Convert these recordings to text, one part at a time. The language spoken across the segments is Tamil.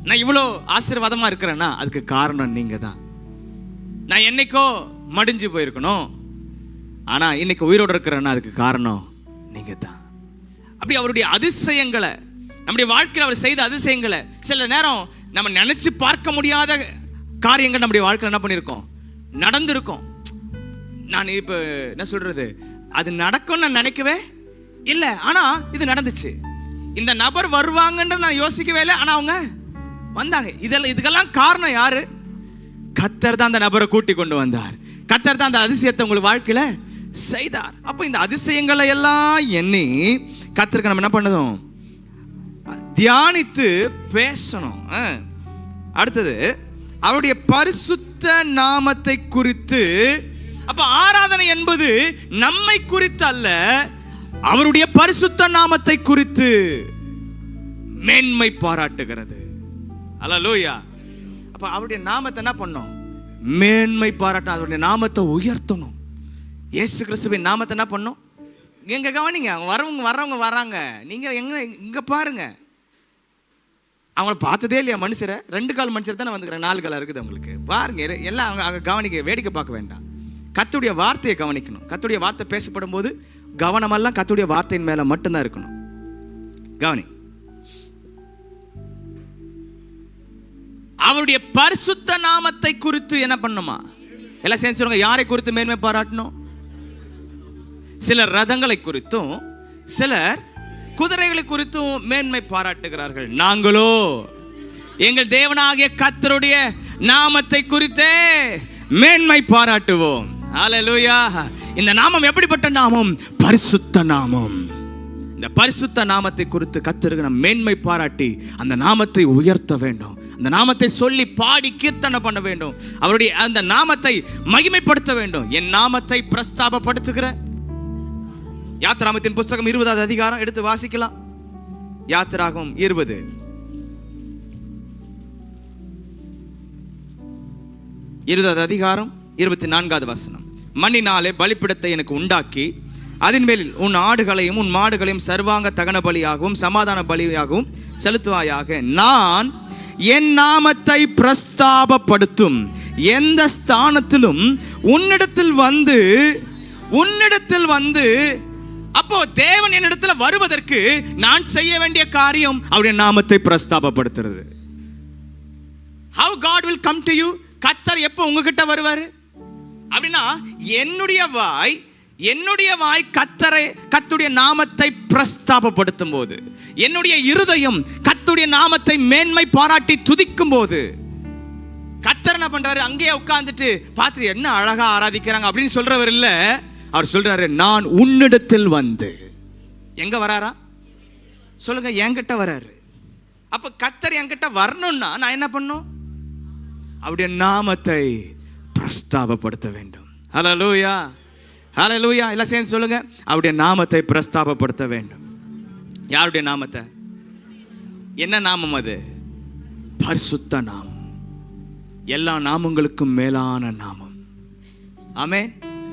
நான் இவ்வளோ ஆசீர்வாதமா இருக்கிறேன்னா அதுக்கு காரணம் நீங்க தான். நான் என்னைக்கோ மடிஞ்சு போயிருக்கணும், ஆனா இன்னைக்கு உயிரோடு இருக்கிறேன்னா அதுக்கு காரணம் நீங்க தான். அப்படி அவருடைய அதிசயங்களை, நம்முடைய வாழ்க்கையில் அவர் செய்த அதிசயங்களை, சில நேரம் நம்ம நினைச்சு பார்க்க முடியாத காரியங்கள் நம்முடைய வாழ்க்கையில் என்ன பண்ணியிருக்கோம், நடந்திருக்கோம். நான் இப்போ என்ன சொல்றது, அது நடக்கும்னு நான் நினைக்கவே இல்லை, ஆனா இது நடந்துச்சு. இந்த நபர் வருவாங்கன்னு நான் யோசிக்கவே இல்லை, ஆனா அவங்க வந்தாங்க. இதுக்கெல்லாம் காரணம் யாரு? கர்த்தர் தான் அந்த நபரை கூட்டி கொண்டு வந்தார். கர்த்தர் தான் அந்த அதிசயத்தை உங்களுக்கு வாழ்க்கையில செய்தார். அப்போ இந்த அதிசயங்களை எல்லாம் எண்ணி கர்த்தருக்கு நம்ம என்ன பண்ணணும், தியானித்து பேசணும். அடுத்தது அவருடைய பரிசுத்த நாமத்தை குறித்து. அப்ப ஆராதனை என்பது நம்மை குறித்து அல்ல, அவருடைய பரிசுத்த நாமத்தை குறித்து மேன்மை பாராட்டுகிறது. அல்லேலூயா. அப்ப அவருடைய நாமத்தை என்ன பண்ணணும், மேன்மை பாராட்டணும், அவருடைய நாமத்தை உயர்த்தணும். இயேசு கிறிஸ்துவின் நாமத்தை என்ன பண்ணணும், எங்க கவனிங்க, வர்றவங்க வராங்க, நீங்க எங்க இங்க பாருங்க, அவங்கள பார்த்ததே இல்லையா மனுஷரை? 2 கால் மனுஷர் தானே வந்துக்கிறேன், 4 கால் இருக்குது அவங்களுக்கு. பாருங்க, எல்லாம் அவங்க கவனிக்க, வேடிக்கை பார்க்க வேண்டாம், கர்த்தருடைய வார்த்தையை கவனிக்கணும். கர்த்தருடைய வார்த்தை பேசப்படும் போது கவனமெல்லாம் கர்த்தருடைய வார்த்தையின் மேல மட்டும்தான் இருக்கணும். கவனி, அவருடைய பரிசுத்த நாமத்தை குறித்து என்ன பண்ணுமா, எல்லாம் சேர்ந்து சொல்லுங்க. யாரை குறித்து மேன்மை பாராட்டணும்? சிலர் ரதங்களை குறித்தும் சிலர் குதிரைகளை குறித்தும் மேன்மை பாராட்டுகிறார்கள். நாங்களோ எங்கள் தேவனாகிய கர்த்தருடைய நாமத்தை குறித்தே மேன்மை பாராட்டுவோம். ஹல்லேலூயா. இந்த நாமம் எப்படிப்பட்ட நாமம்? பரிசுத்த நாமம். இந்த பரிசுத்த நாமத்தை குறித்து கர்த்தருக்கு நாம் மேன்மை பாராட்டி அந்த நாமத்தை உயர்த்த வேண்டும். அந்த நாமத்தை சொல்லி பாடி கீர்த்தனை பண்ண வேண்டும். அவருடைய அந்த நாமத்தை மகிமைப்படுத்த வேண்டும். என் நாமத்தை பிரஸ்தாபப்படுத்துகிற. யாத்திராகமத்தின் புஸ்தகம் 20வது அதிகாரம் எடுத்து வாசிக்கலாம். யாத்திராகமம் 20 20வது அதிகாரம் 24வது வசனம். மண்ணினாலே பலிபீடத்தை எனக்கு உண்டாக்கி அதன் மேலில் உன் ஆடுகளையும் உன் மாடுகளையும் சர்வாங்க தகன பலியாகவும் சமாதான பலியாகவும் செலுத்துவாயாக. நான் என் நாமத்தை பிரஸ்தாபப்படுத்தும் எந்த ஸ்தானத்திலும் உன்னிடத்தில் வந்து அப்போ தேவன் என்னிடத்துல வருவதற்கு நான் செய்ய வேண்டிய காரியம் அவருடைய நாமத்தை பிரஸ்தாபப்படுத்துறது. How God will come to you? கர்த்தர் எப்போ உங்ககிட்ட வருவாரு அப்படின்னா, என்னுடைய வாய் கர்த்தருடைய நாமத்தை பிரஸ்தாபப்படுத்தும் போது, என்னுடைய இருதயம் கர்த்தருடைய நாமத்தை மேன்மை பாராட்டி துதிக்கும் போது, கர்த்தர் என்ன பண்றாரு, அங்கேயே உட்கார்ந்துட்டு பார்த்து என்ன அழகா ஆராதிக்கிறாங்க அப்படின்னு சொல்றவர் இல்ல. அவர் சொல்றாரு, நான் உன்னிடத்தில் வந்து. எங்க வராரா சொல்லுங்க? என்கிட்ட வராரு. அப்ப கர்த்தர் என்கிட்ட வரணும்னா நான் என்ன பண்ணும்? அவருடைய நாமத்தை பிரஸ்தாபப்படுத்த வேண்டும். ஹல்லேலூயா, ஹல்லேலூயா. எல்லாம் சேர்ந்து சொல்லுங்க. அவருடைய நாமத்தை பிரஸ்தாபப்படுத்த வேண்டும். யாருடைய நாமத்தை? என்ன நாமம் அது? பரிசுத்த நாமம். எல்லா நாமங்களுக்கும் மேலான நாமம். ஆமென்.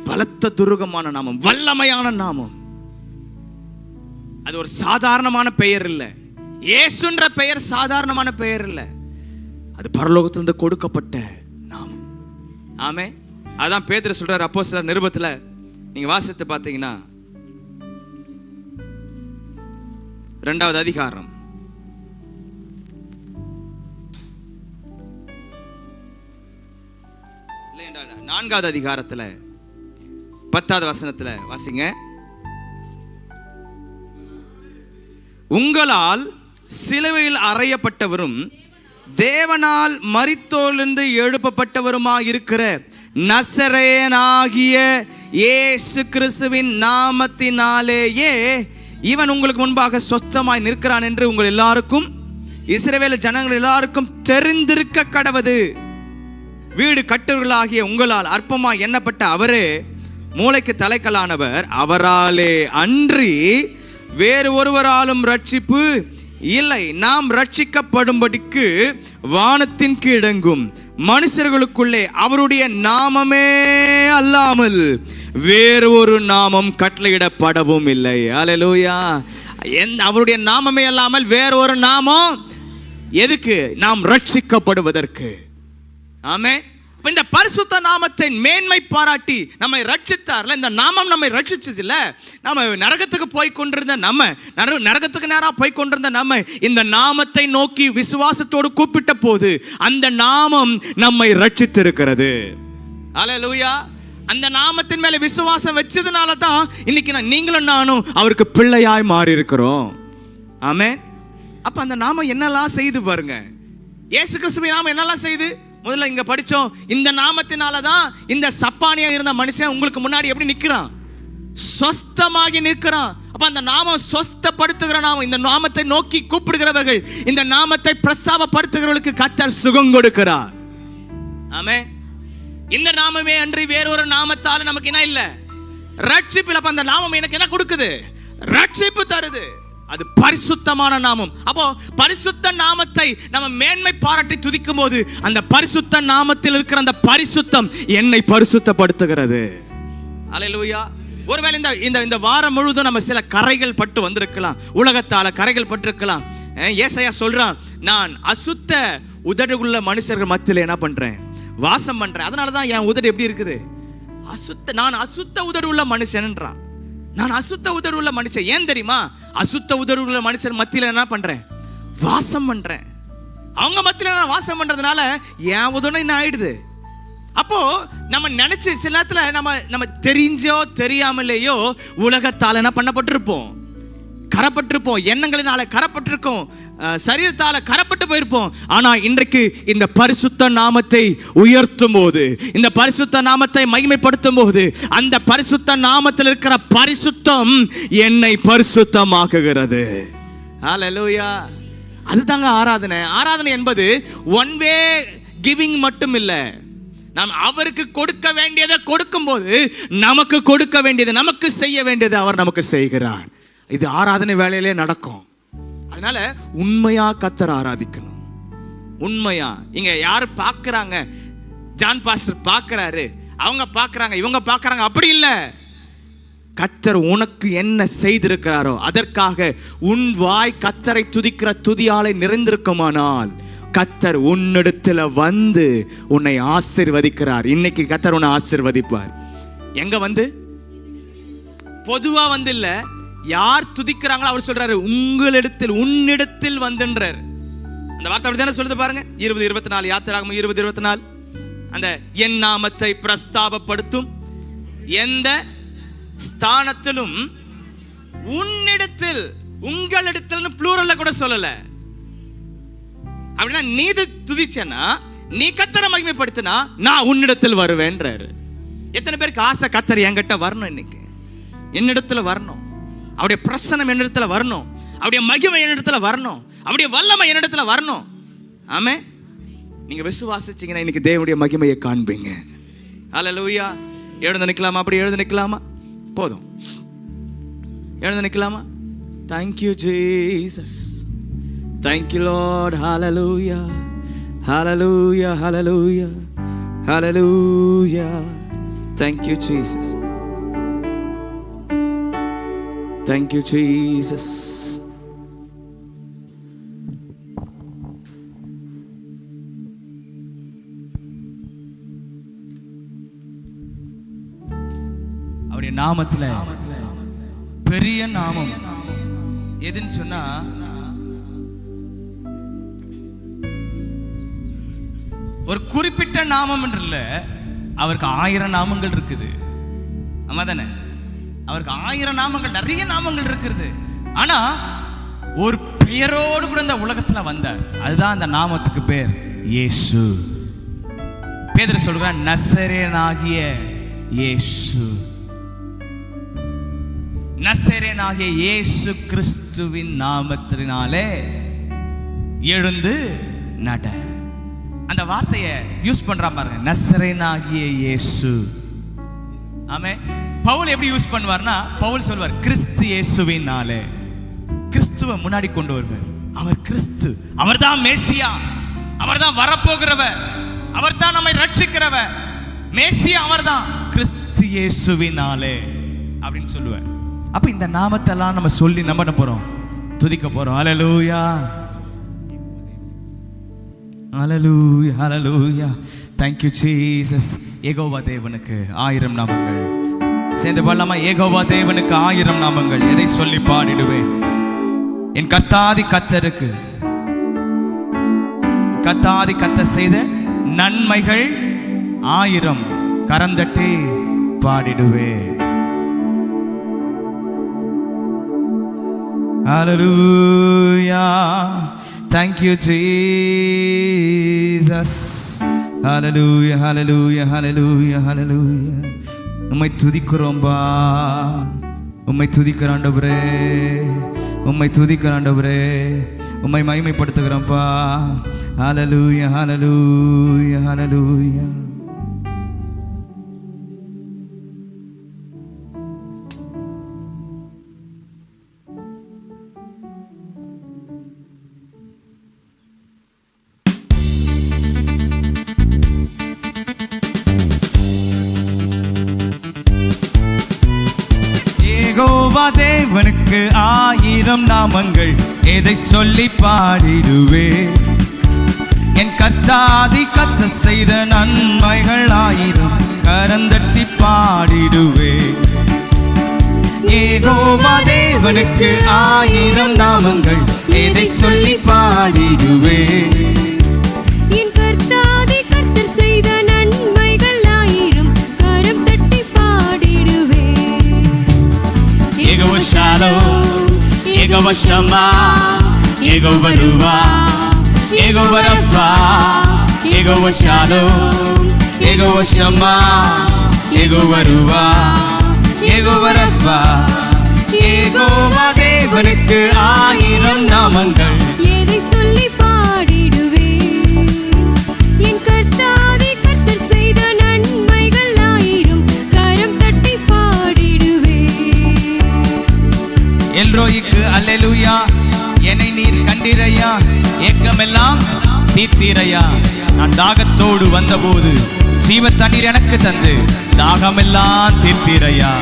பலத்த துருகமான நாமம், வல்லமையான நாமம். அது ஒரு சாதாரணமான பெயர் இல்லை. இயேசுன்ற பெயர் சாதாரணமான பெயர் இல்லை. அது பரலோகத்திலிருந்து கொடுக்கப்பட்ட நாமம். ஆமென். அதான் பேதுரு சொல்றாரு அப்போஸ்தலர் நிருபத்துல, நீங்க வாசித்து பார்த்தீங்கன்னா 2வது அதிகாரம் 4வது அதிகாரத்துல 10வது வசனத்துல வாசிங்க. உங்களால் சிலுவையில் அறையப்பட்டவரும் தேவனால் மரித்தோரிலிருந்து எழுப்பப்பட்டவருமாய் இருக்கிற நசரேயனாகிய இயேசு கிறிஸ்துவின் நாமத்தினாலேயே இவன் உங்களுக்கு முன்பாக சொஸ்தமாய் நிற்கிறான் என்று உங்கள் எல்லாருக்கும், இஸ்ரவேல் ஜனங்கள் எல்லாருக்கும் தெரிந்திருக்க கடவது. வீடு கட்டுவர்களாகிய உங்களால் அற்பமாய் எண்ணப்பட்ட அவரே மூளைக்கு தலைக்கலானவர். அவராலே அன்றி வேறு ஒருவராலும் ரட்சிப்பு இல்லை. நாம் ரட்சிக்கப்படும்படிக்கு வானத்தின் கீழெங்கும் மனுஷர்களுக்குள்ளே அவருடைய நாமமே அல்லாமல் வேறு ஒரு நாமம் கட்டளையிடப்படவும் இல்லை. அல்லேலூயா. அவருடைய நாமமே அல்லாமல் வேறு ஒரு நாமம் எதுக்கு? நாம் ரட்சிக்கப்படுவதற்கு. ஆமென். இந்த பரிசுத்த நாமத்தை மேன்மை பாராட்டி நம்மை ரட்சித்தார்ல, இந்த நாமம் நம்மை ரட்சிச்சது இல்ல. நம்ம நரகத்துக்கு போய் கொண்டிருந்த நரகத்துக்கு நேரா போய் கொண்டிருந்த நம்ம இந்த நாமத்தை நோக்கி விசுவாசத்தோடு கூப்பிட்ட போது அந்த நாமம் நம்மை ரட்சித்திருக்கிறது. அல்லேலூயா. அந்த நாமத்தின் மேல விசுவாசம் வச்சதுனால தான் இன்னைக்கு நீங்களும் நானும் அவருக்கு பிள்ளையாய் மாறி இருக்கிறோம். ஆமென். அப்ப அந்த நாமம் என்னெல்லாம் செய்து பாருங்க. இயேசு கிறிஸ்துவின் நாமம் என்னெல்லாம் செய்து? முதல்ல இங்க படிச்சோம், இந்த நாமத்தினால தான் இந்த சப்பானியா இருந்த மனுஷன் உங்களுக்கு முன்னாடி எப்படி நிற்கிறான்? சொஸ்தமாகி நிற்கிறான். அப்ப அந்த நாமம் சொஸ்தப்படுத்துகிற நாமம். இந்த நாமத்தை நோக்கி கூப்பிடுகிறவர்கள், இந்த நாமத்தை பிரஸ்தாபப்படுத்துகிறவர்களுக்கு கர்த்தர் சுகம் கொடுக்கிறார். ஆமென். இந்த நாமமே அன்றி வேறொரு நாமத்தால நமக்கு என்ன இல்ல? ரட்சிப்பு இல்ல. அப்ப அந்த நாமம் எனக்கு என்ன கொடுக்குது? ரட்சிப்பு தருது. அது பரிசுத்தமான நாமம். அப்போ பரிசுத்த நாமத்தை நம்ம மேன்மை பாராட்டி துதிக்கும் போது அந்த பரிசுத்த நாமத்தில் இருக்கிற அந்த பரிசுத்தம் என்னை பரிசுத்தப்படுத்துகிறது. அல்லேலூயா. ஒருவேளை இந்த வாரம் முழுவதும் நம்ம சில கரைகள் பட்டு வந்திருக்கலாம், உலகத்தால கரைகள் பட்டிருக்கலாம். ஏசாயா சொல்றான், நான் அசுத்த உதடுள்ள மனுஷர்கள் மத்தியில் என்ன பண்றேன்? வாசம் பண்றேன். அதனாலதான் என் உதடு எப்படி இருக்குது? நான் அசுத்த உதடு உள்ள மனுஷன்ன்றான். நான் அசுத்த உதடு உள்ள மனுஷன். ஏன் தெரியுமா? அசுத்த உதடு உள்ள மனுஷன் மத்தியில என்ன பண்றேன்? வாசம் பண்றேன். அவங்க மத்தியில நான் வாசம் பண்றதுனால என் உதடு என்ன ஆயிடுது? அப்போ நம்ம நினைச்சு சில நேரத்துல நம்ம தெரிஞ்சோ தெரியாமலேயோ உலகத்தால என்ன பண்ணப்பட்டிருப்போம்? கரப்பட்டிருப்போம். எண்ணங்களினால கரப்பட்டிருக்கோம், சரீரத்தால கரப்பட்டு போயிருப்போம். ஆனா இன்றைக்கு இந்த பரிசுத்த நாமத்தை உயர்த்தும் போது, இந்த பரிசுத்த நாமத்தை மகிமைப்படுத்தும் போது அந்த பரிசுத்த நாமத்தில் இருக்கிற பரிசுத்தம் என்னை பரிசுத்தமாக்குகிறது. ஹல்லேலூயா. அதுதாங்க ஆராதனை. ஆராதனை என்பது ஒன் வே கிவிங் மட்டும் இல்ல. நாம் அவருக்கு கொடுக்க வேண்டியதை கொடுக்கும் போது நமக்கு கொடுக்க வேண்டியது, நமக்கு செய்ய வேண்டியது அவர் நமக்கு செய்கிறார். இது ஆராதனை வேலையிலே நடக்கும். அதனால உண்மையா கர்த்தர் ஆராதிக்கணும். உண்மையா. இங்க யாரு பார்க்கறாங்க? ஜான் பாஸ்டர் பார்க்கறாரு, அவங்க பார்க்கறாங்க, இவங்க பார்க்கறாங்க, அப்படி இல்லை. கர்த்தர் உனக்கு என்ன செய்திருக்கிறாரோ அதற்காக உன் வாய் கர்த்தரை துதிக்கிற துதியாலை நிறைந்திருக்குமானால் கர்த்தர் உன்னிடத்தில் வந்து உன்னை ஆசீர்வதிக்கிறார். இன்னைக்கு கர்த்தர் உன்னை ஆசீர்வதிப்பார். எங்க வந்து? பொதுவா வந்து இல்ல, யார் துதிக்கிறாங்களோ அவர் சொல்றாரு உங்களிடத்தில், உன்னிடத்தில் வந்துன்றார். அந்த வார்த்தை அப்படிதானே சொல்லுது பாருங்க. 20:24 யாத்திராகமம் 20:24. அந்த என் நாமத்தை பிரஸ்தாபப்படுத்தும் எந்த ஸ்தானத்திலும் உன்னிடத்தில், உங்களிடத்தில் ப்ளூரல்ல கூட சொல்லல. அப்படின்னா நீ துதிச்சனா, நீ கர்த்தரை மகிமைப்படுத்தினா நான் உன்னிடத்தில் வருவேன்றாரு. எத்தனை பேருக்கு ஆசை கர்த்தர் என்கிட்ட வரணும்? இன்னைக்கு என்னிடத்துல வரணும், அவருடைய பிரசன்னம் என்னிடத்துல வரணும், அவருடைய மகிமை என்னிடத்துல வரணும், அவருடைய வல்லமை என்னிடத்துல வரணும். ஆமென். நீங்க விசுவாசிச்சீங்கன்னா இன்னைக்கு தேவனுடைய மகிமையை காண்பீங்க. ஹல்லேலூயா. எழுந்து நிக்கலாமா? அப்படி எழுந்து நிக்கலாமா? போதும், எழுந்து நிக்கலாமா? Thank you Jesus, thank you Lord. Hallelujah, hallelujah, hallelujah, hallelujah. Thank you Jesus, thank you Jesus. அவருடைய நாமத்துல பெரிய நாமம் எதுன்னு சொன்னா, ஒரு குறிப்பிட்ட நாமம் என்று இல்ல, அவருக்கு 1000 நாமங்கள் இருக்குது. ஆமா தானே? அவருக்கு 1000 நாமங்கள், நிறைய நாமங்கள் இருக்குது. ஆனா ஒரு பெயரோடு கூட இந்த உலகத்துல வந்தார். அதுதான் அந்த நாமத்துக்கு பேர் இயேசு. பேதுரு சொல்றான், நசரேயனாகிய இயேசு. நசரேயனாகிய இயேசு கிறிஸ்துவின் நாமத்தினாலே எழுந்து நட. அந்த வார்த்தையை யூஸ் பண்றான் பாருங்க, நசரேயனாகிய இயேசு. ஆமென். பவுல் எப்படி யூஸ் பண்ணுவார்னா, பவுல் சொல்வார் கிறிஸ்து இயேசுவினாலே. கிறிஸ்துவை முன்னாடி கொண்டு வருவார். அவர் கிறிஸ்து, அவர்தான் மேசியா, அவர்தான் வரப்போகிறவர், அவர்தான் நம்மை ரட்சிக்கிறவர். மேசியா அவர்தான், கிறிஸ்து இயேசுவினாலே அப்படின்னு சொல்லுவார். அப்ப இந்த நாமத்தெல்லாம் நம்ம சொல்லி நம்ம என்ன போறோம்? துதிக்க போறோம். ஹல்லேலூயா. ஹல்லேலூயா ஹல்லேலூயா. Thank you Jesus. யெகோவா தேவனுக்கு 1000 நாமங்கள். சேர்ந்து பாடலாமா? யெகோவா தேவனுக்கு 1000 நாமங்கள். எதை சொல்லி பாடிடுவேன்? என் கர்த்தாதி கர்த்தருக்கு, கர்த்தாதி கர்த்தர் செய்த நன்மைகள் 1000 கரந்தட்டி பாடிடுவேன். Hallelujah. Thank you Jesus. Hallelujah hallelujah hallelujah hallelujah. உம்மை துதிக்கிறோம்பா, உம்மை துதிக்கிற ஆண்டவரே, உம்மை துதிக்கிற ஆண்டவரே, உம்மை மகிமைப்படுத்துகிறோம்பா. Hallelujah hallelujah hallelujah. யெகோவா தேவனுக்கு 1000 நாமங்கள். எதை சொல்லி பாடிடுவே? என் கர்த்தாதி கர்த்தர் செய்த நன்மைகள் 1000 கரந்தட்டி பாடிடுவே. யெகோவா தேவனுக்கு 1000 நாமங்கள். எதை சொல்லி பாடிடுவே? என் கர்த்தாதி கர்த்தர் செய்த நன்மைகள் 1000 கரம் தட்டி பாடிடுவே. யெகோவா ஷாலோம், யெகோவா ஷமா, யெகோவா ருவா, யெகோவா ரஃபா, யெகோவா ஷாலோம், யெகோவா ஷமா, யெகோவா ருவா, யெகோவா ரஃபா. யெகோவா தேவனுக்கு 1000 நாமங்கள். எதை சொல்லி பாடிடுவே? என் கர்த்தாதி கர்த்தர் செய்த நன்மைகள் 1000 கரம் தட்டி பாடிடுவே. எல்ரோய்க்கு அல்லேலூயா. என்னை நீர் கண்டீரையா, ஏக்கமெல்லாம் தீர்த்தீரையா. நான் தாகத்தோடு வந்தபோது ஜீவ தண்ணீர் எனக்கு தந்து தாகமெல்லாம் தீர்த்தீரையா.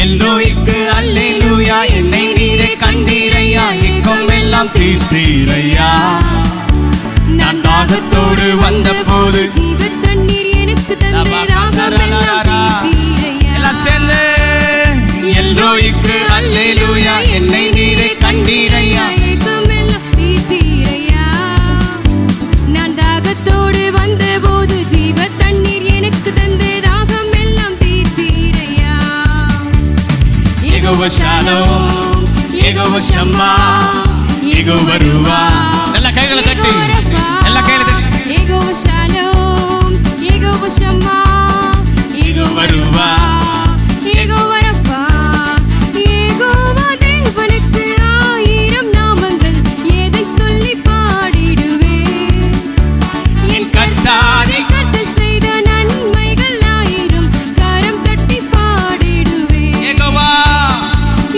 எல்லோய்க்கு அல்லேலூயா. என்னை நீரே கண்டீரையா, ஏக்கம் எல்லாம் தீர்த்தீரையா. நான் தாகத்தோடு வந்த போது ஜீவ தண்ணீர் எனக்கு தந்து தாகமெல்லாம் தீர்த்தீரையா. எல்லாம் சேர்ந்து எல்லோய்க்கு அல்லேலூயா. என்னை நீரே கண்டீரையா, ஏக்கமெல்லாம் தீர்த்தீரையா. நான் தாகத்தோடு வந்தபோது ஜீவ தண்ணீர் எனக்கு தந்து தாகமெல்லாம் தீர்த்தீரையா. யெகோவா ஷாலோம், யெகோவா ஷம்மா, யெகோவா ருவா. எல்லா கைகளை தட்டி, எல்லா கைகளை தட்டி. யெகோவா ஷாலோம், யெகோவா ஷம்மா, யெகோவா ருவா, யெகோவா ரஃபா. யெகோவா தேவனுக்கு 1000 நாமங்கள். எதை சொல்லி பாடிடுவே? என் கர்த்தாதி கர்த்தர் செய்த நன்மைகள் 1000 கரம் தட்டி பாடிடுவே. யெகோவா,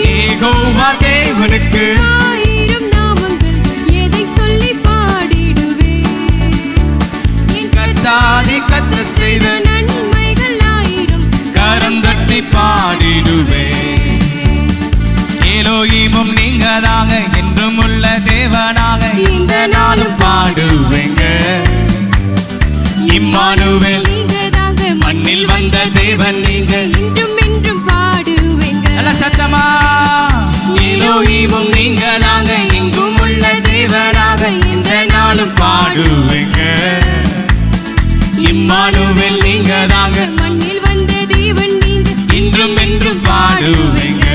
யெகோவா தேவனுக்கு 1000 நாமங்கள். எதை சொல்லி பாடிடுவே? என் கர்த்தாதி கர்த்தர் செய்த நன்மைகள் 1000 கரம் தட்டி பாடிடுவே. எலோஹிமும் நீங்க தாங்க, என்றும் உள்ள தேவனாக இந்த நாளும் பாடுவேங்க. இம்மானுவேல் நீங்கதாங்க, மண்ணில் வந்த தேவன் நீங்க. இன்றும் என்றும் பாடுவேங்க. நல்ல சத்தமா. எலோஹிமும் நீங்க தாங்க, எங்கும் உள்ள தேவனாக இந்த நாளும் பாடுவேங்க. இம்மானுவேல் நீங்க தாங்க, மண்ணில் வந்த தேவன் நீங்க. இன்றும் என்றும் பாடுவேங்க.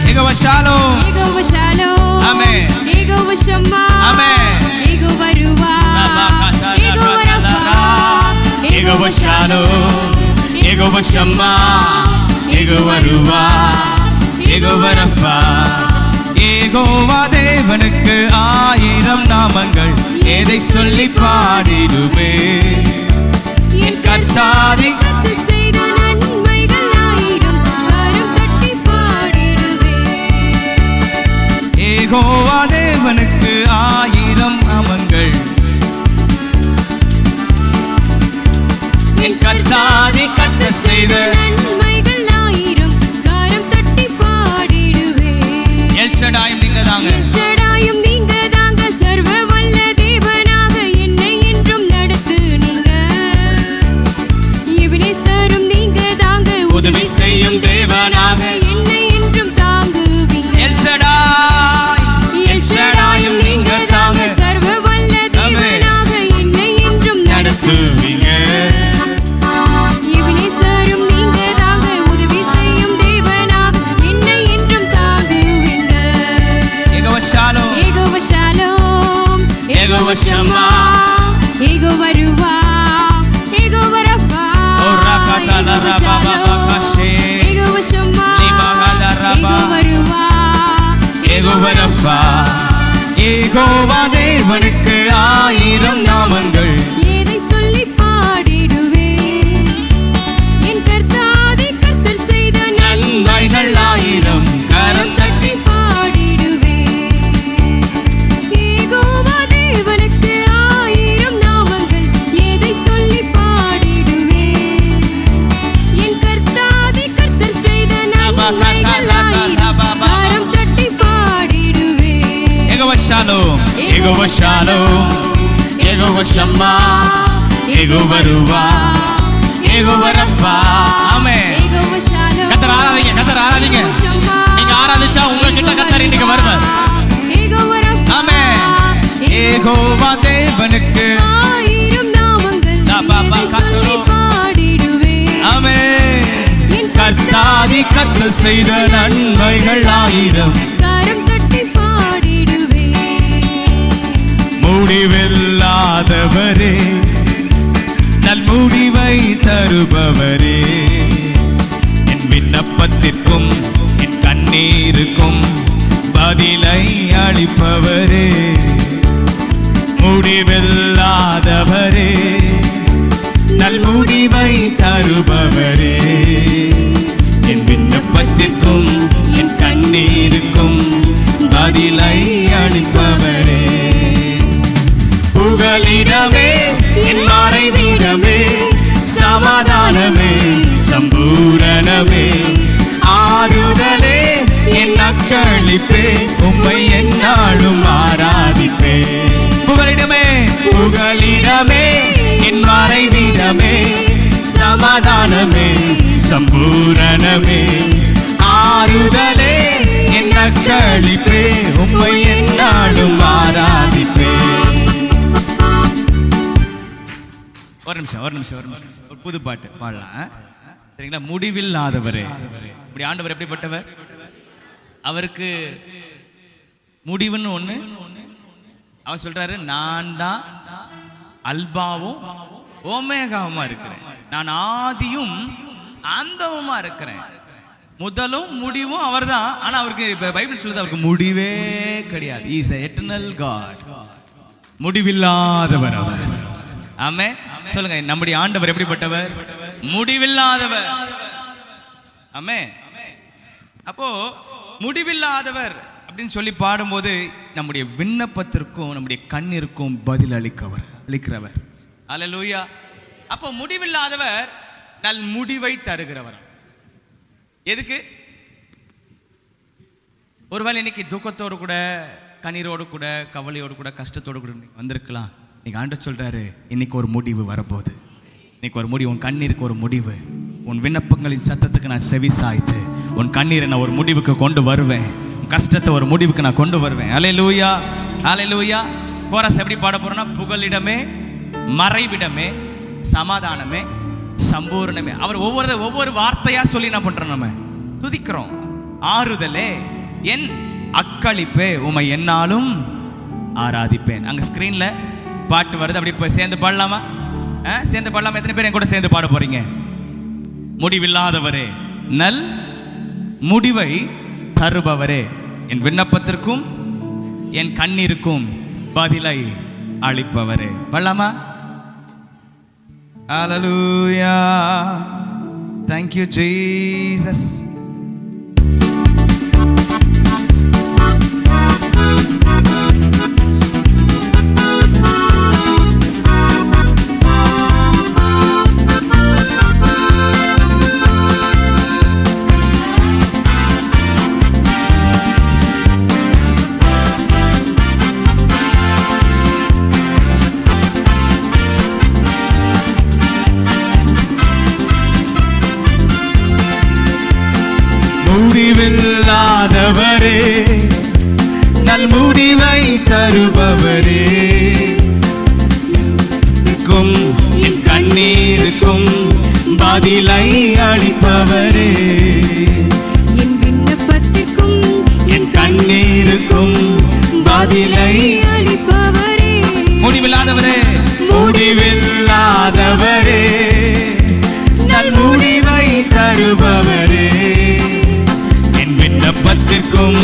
யெகோவா ஷாலோம், யெகோவா ஷாலோம், ஆமென். யெகோவா ஷம்மா, ஆமென். யெகோவா ருவா, யெகோவா ரஃபா. யெகோவா ஷாலோம், யெகோவா ஷம்மா, யெகோவா ருவா, யெகோவா ரஃபா. யெகோவா தேவனுக்கு 1000 நாமங்கள். எதை சொல்லி பாடிடுவே? என் கர்த்தாதி கர்த்தர் செய்த நன்மைகள் 1000 கரம் தட்டி பாடிடுவே. யெகோவா தேவனுக்கு செய்த நன்மைகள் ஆயிரம் கரம் தட்டி பாடிடுவேன். எல்ஷடாயும் நீங்க தாங்க, எல்ஷடாயும் நீங்க தாங்க, சர்வ வல்ல தேவனாக என்னை என்றும் நடத்துனீங்க. எபினேசரும் நீங்க தாங்க, உதவி செய்யும் தேவனாக என்னை என்றும் தாங்குவீங்க. எல்ஷடாயும் நீங்க தாங்க, சர்வ வல்ல தேவனாக என்னை என்றும் நடத்துவீங்க. எபினேசரும் நீங்க தாங்க, உதவி செய்யும் தேவனாக என்னை என்றும் தாங்குவீங்க. யெகோவா ஷாலோம், யெகோவா ஷாலோம், யெகோவா ஷம்மா, யெகோவா ருவா, யெகோவா ரஃபா, ஓ ரகாதா ரபா பகாஷே, யெகோவா ஷம்மா, லிபகாதா ரபா, யெகோவா ருவா, யெகோவா ரஃபா. யெகோவா தேவனுக்கு 1000 நாமங்கள், எதை சொல்லி பாடிடுவேன். என் கர்த்தாதி கர்த்தர் செய்த நன்மைகள் 1000 கரம் தட்டி பாடிடுவேன். யெகோவா தேவனுக்கு 1000 நாமங்கள், எதை சொல்லி பாடிடுவேன். என் கர்த்தாதி கர்த்தர் செய்த நன்மைகள் 1000 கரம் தட்டி பாடிடுவேன். யெகோவா ஷாலோம், யெகோவா ஷாலோம், யெகோவா ஷம்மா, யெகோவா ருவா, யெகோவா ரஃபா. ஆமென். யெகோவா ஷாலோம், கர்த்தர் ஆராதிங்க, கர்த்தர் ஆராதிங்க. நீங்க ஆராதிச்சா உங்ககிட்ட கர்த்தர் இன்னைக்கு வருவார். யெகோவா ரஃபா, ஆமென். யெகோவா தேவனுக்கு 1000 நாமங்கள், பாபா எதை சொல்லி பாடிடுவேன். ஆமென். கர்த்தாதி கர்த்தர் செய்த நன்மைகள் 1000 கரம் தட்டி பாடிடுவேன். முடிவில்லாதவரே, நல் முடிவை தருபவரே, என் விண்ணப்பத்திற்கும் என் கண்ணீருக்கும் பதிலை அளிப்பவரே. முடிவில்லாதவரே, நல் முடிவை தருபவரே, என் விண்ணப்பத்திற்கும் என் கண்ணீருக்கும் பதிலை அளிப்பவரே. புகலிடமே, என் மறைவிடமே, சமாதானமே, சம்பூரணமே, ஆறுதலே, என் அக்களிப்பே, உம்மை எந்நாளும் ஆராதிப்பே. புகலிடமே, புகலிடமே, என் மறைவிடமே, சமாதானமே, சம்பூரணமே, ஆறுதலே, என் அக்களிப்பே, உம்மை எந்நாளும் ஆராதிப்பே. ஒரு நிமிஷம் ஒரு புது பாட்டு பாடலாம், சரிங்களா? முடிவில்லாதவரே. இப்படி ஆண்டவர் எப்படிப்பட்டவர்? அவருக்கு முடிவுன்னு ஒண்ணு. அவர் சொல்றாரு, நான் தான் அல்பாவும் ஓமேகாவுமா இருக்கிறேன், நான் ஆதியும் அந்தமுமா இருக்கிறேன், முதலும் முடிவும் அவர்தான். ஆனா அவருக்கு பைபிள் சொல்லுது அவருக்கு முடிவே கிடையாது. இஸ் எ எட்டர்னல் காட், முடிவில்லாதவர் அவர். ஆமென். சொல்லுங்க, நம்முடைய ஆண்டவர் எப்படிப்பட்டவர்? முடிவில்லாதவர். ஆமென். அப்போ முடிவில்லாதவர் அப்படின்னு சொல்லி பாடும்போது நம்முடைய விண்ணப்பத்திற்கும் நம்முடைய கண்ணிற்கும் பதில் அளிக்கிறவர். அல்லேலூயா. அப்போ முடிவில்லாதவர் நல் முடிவை தருகிறவர். எதுக்கு? ஒருவேளை இன்னைக்கு துக்கத்தோடு கூட, கண்ணீரோடு கூட, கவலையோடு கூட, கஷ்டத்தோடு கூட வந்திருக்கலாம். இன்னைக்கு ஆண்டவர் சொல்றாரு, இன்னைக்கு ஒரு முடிவு வரப்போகுது. இன்னைக்கு ஒரு முடிவு, உன் கண்ணீருக்கு ஒரு முடிவு. உன் விண்ணப்பங்களின் சத்தத்துக்கு நான் செவி சாய்த்து உன் கண்ணீரை நான் ஒரு முடிவுக்கு கொண்டு வருவேன். உன் கஷ்டத்தை ஒரு முடிவுக்கு நான் கொண்டு வருவேன். அல்லேலூயா, அல்லேலூயா. கோரஸ் எப்படி பாட போறோம்னா, புகலிடமே, மறைவிடமே, சமாதானமே, சம்பூர்ணமே. அவர் ஒவ்வொரு வார்த்தையா சொல்லி என்ன பண்றோம்? நம்ம துதிக்கிறோம். ஆறுதலே, என் அக்களிப்பே, உமை என்னாலும் ஆராதிப்பேன். அங்க ஸ்கிரீன்ல பாட்டு வருது, அப்படி போய் சேர்ந்து பாடலாமா? சேர்ந்து பாடலாமா? எத்தனை பேர் என் கூட சேர்ந்து பாட போறீங்க? முடிவில்லாதவரே, நல் முடிவை தருபவரே, என் விண்ணப்பத்திற்கும் என் கண்ணீருக்கும் பதிலை அளிப்பவரே. பாடலாமா? Hallelujah. Thank you, Jesus. இல்லாதவரே, நல் முடிவை தருபவரே, என் கண்ணீருக்கும் பதிலை அளிப்பவரே, என் விண்ணப்பத்திற்கும் என் கண்ணீருக்கும் பதிலை அளிப்பவரே, முடிவில்லாதவரே, முடிவில்லாதவரே, நல் முடிவை தருபவரே, என் விண்ணப்பத்திற்கும்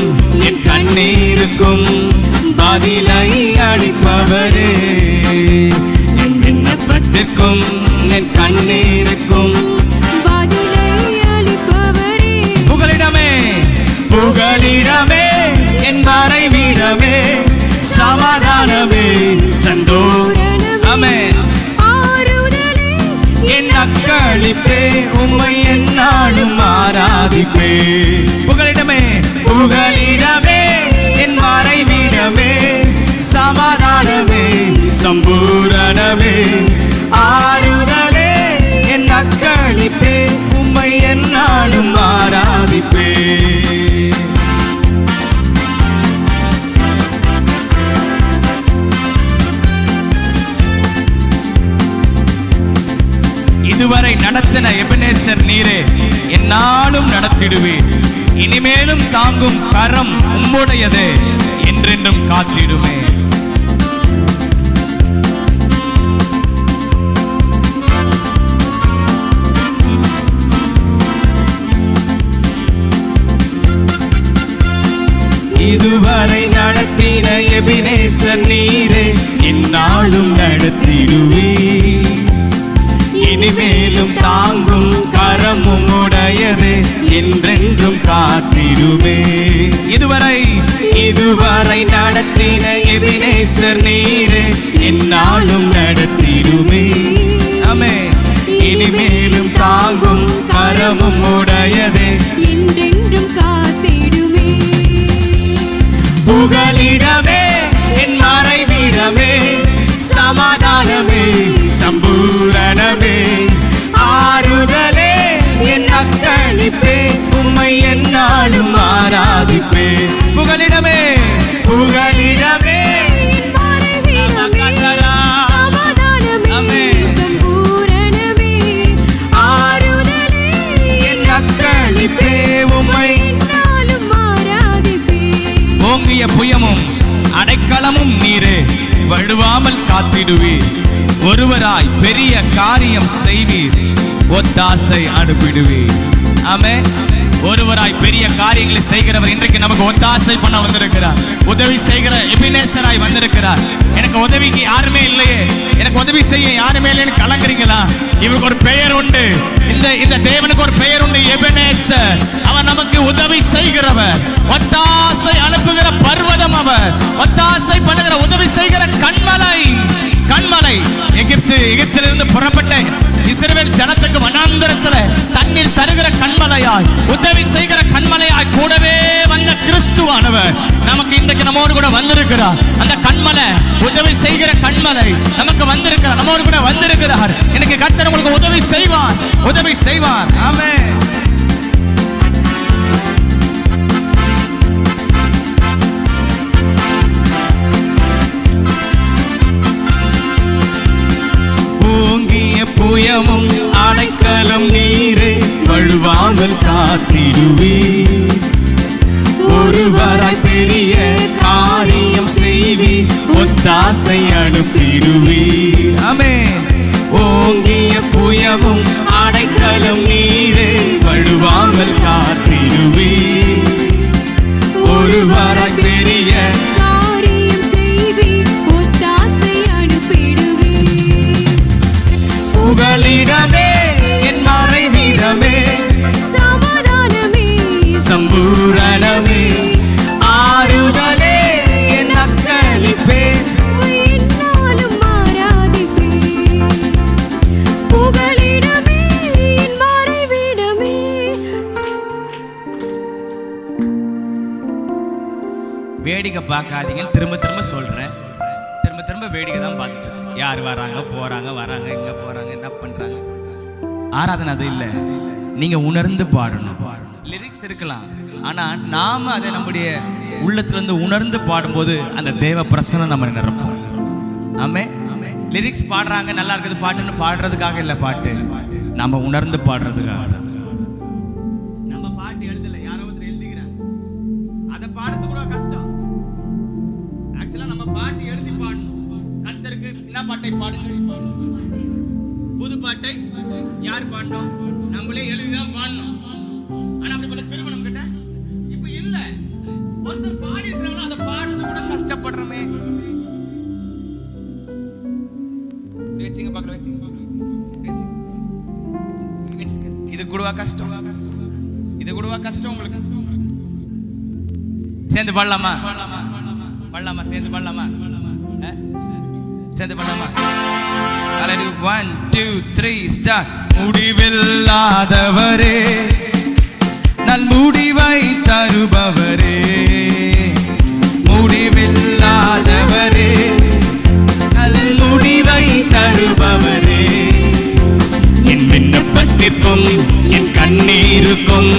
என் கண்ணீருக்கும் பதிலை அளிப்பவரே, என் விண்ணப்பத்திற்கும் என் கண்ணீருக்கும் பதிலை அளிப்பவரே, புகலிடமே, புகலிடமே, என் மறைவிடமே, சமாதானமே, சந்தோஷமே, ஆறுதலே, என் அக்களிப்பே, உம்மை என்னாலும் ஆராதிப்பே. புகலிடமே, புகலிடமே, என் மறைவிடமே, சமாதானமே, சம்பூரணமே, ஆறுதலே, என் அக்களிப்பே, உம்மை என்னாலும் ஆராதிப்பே. இதுவரை நடத்தின எபனேசர் நீரே, என்னாலும் நடத்திடுவே, இனிமேலும் தாங்கும் கரம் உம்முடையதே, என்றென்றும் காத்திடுமே. இதுவரை நடத்தின எபனேசர் நீரே, என்னாலும் நடத்திடுவே, இனிமேலும் தாங்கும் கரமும் உடையதே, என்றென்றும் காத்திடுமே. இதுவரை நடத்தின எபனேசர் நீரே, என்னாலும் நடத்திடுமே, ஆமே, இனிமேலும் தாங்கும் கரமும் உடையதே, என்றென்றும் காத்திடுமே. புகலிடமே, என் மறைவிடமே, சமாதானமே, சம்பூரணமே, ஆறுதலே, என் அக்களிப்பே, உம்மை என்னாலும் ஆராதிப்பே. புகலிடமே, புகலிடமே, சமாதானமே, சம்பூரணமே, ஆறுதலே, என் அக்களிப்பே, உம்மை என்னாலும் ஆராதிப்பே. ஓங்கிய புயமும் அடைக்கலமும் நீரே, வழுவாமல் காத்திடுவீர், ஒருவராய் பெரிய காரியம் செய்வீர், ஒத்தாசை அனுப்பிடுவீர். ஆமே, ஒருவராய் பெரிய காரியங்களை செய்கிறவர் இன்றைக்கு நமக்கு ஒத்தாசை பண்ண வந்திருக்கிறார். உதவி செய்கிற எபினேசராய் வந்திருக்கிறார். எனக்கு உதவிக்கு யாருமே இல்லையே, எனக்கு உதவி செய்ய யாருமே இல்லைன்னு கலங்குறீங்களா? இவருக்கு ஒரு பெயர் உண்டு, இந்த தேவனுக்கு ஒரு பெயர் உண்டு, எபினேசர். அவர் நமக்கு உதவி செய்கிறவர், ஒத்தாசை அனுப்புகிற பர்வதம் அவர், ஒத்தாசை பண்ணுகிற உதவி செய்கிற கண்மலை. கண்மலை எகிப்திலிருந்து புறப்பட்ட இஸ்ரவேல் ஜனத்துக்கு வனாந்தரத்துல தண்ணீர் தருகிற கண்மலையாய், உதவி செய்கிற கண்மலையாய் கூடவே வந்த கிறிஸ்துவானவர் நமக்கு இன்றைக்கு நம்மோடு கூட வந்திருக்கிறார். அந்த கண்மலை, உதவி செய்கிற கண்மலை நமக்கு வந்திருக்கிறார், நம்மோடு கூட வந்திருக்கிறார். இன்னைக்கு கர்த்தர் உங்களுக்கு உதவி செய்வார், உதவி செய்வார். ஆமென். புயமும் அடைக்கலம் நீரே, வழுவாமல் காத்திடுவீர், ஒருவராய் பெரிய காரியம் செய்வீர், ஒத்தாசை அனுப்பிடுவீர். ஆமென். ஓங்கிய புயமும் அடைக்கலம் நீரே, வழுவாமல் காத்திடுவீர், ஒருவராய் பெரிய காரியம் செய்வீர், ஒத்தாசை அனுப்பிடுவீர். புகலிடமே, என் மறைவிடமே, சமாதானமே, சம்பூரணமே, ஆறுதலே, என் அக்களிப்பே, என்னாலும் ஆராதிப்பே. புகலிடமே, என் மறைவிடமே. வேடிக்கை பார்க்காதீங்கன்னு திரும்ப திரும்ப சொல்றேன். திரும்ப வேடிக்கை தான் பார்த்துட்டு இருக்கோம். யார் வராங்க போறாங்க, வராங்க எங்க போறாங்க, என்ன பண்றாங்க. ஆராதனை அது இல்லை, நீங்க உணர்ந்து பாடணும். லிரிக்ஸ் இருக்கலாம், ஆனா நாம அதை நம்முடைய உள்ளத்திலிருந்து உணர்ந்து பாடும்போது அந்த தேவ பிரசன்னம் நம்ம நிரப்போம். ஆமே. லிரிக்ஸ் பாடுறாங்க, நல்லா இருக்குது பாட்டுன்னு பாடுறதுக்காக இல்லை, பாட்டு நம்ம உணர்ந்து பாடுறதுக்காக தான். நம்ம பாட்டு எழுதல, யாரோ ஒருத்தர் எழுதிக்கிறாங்க, அதை பாடுறது கூட கஷ்டம். ஆக்சுவலா நம்ம பாட்டு எழுதி பாடணும். கர்த்தருக்கு என்ன பாட்டை பாடுங்க, புது பாட்டை யார் பாடணும்? நம்மளே எழுதிதான் பாடணும். ஆனா அப்படிப்பட்ட கிருபை நம்ம கிட்ட இப்ப இல்ல. ஒருத்தர் பாடி இருக்கிறாங்களோ அதை பாடுறது கூட கஷ்டப்படுறோமே. வச்சுங்க பார்க்கல, இது கூடவா கஷ்டம்? இது கூடவா கஷ்டம் உங்களுக்கு? சேர்ந்து பாடலாமா? பாடலாமா? சேர்ந்து பாடலாமா? சேர்ந்து பாடலாமா? 1 2 3 ஸ்டார்ட். முடிவில்லாதவரே, நல் முடிவை தருபவரே, முடிவில்லாதவரே, நல் முடிவை தருபவரே, என் விண்ணப்பத்திற்கும் என் கண்ணீருக்கும்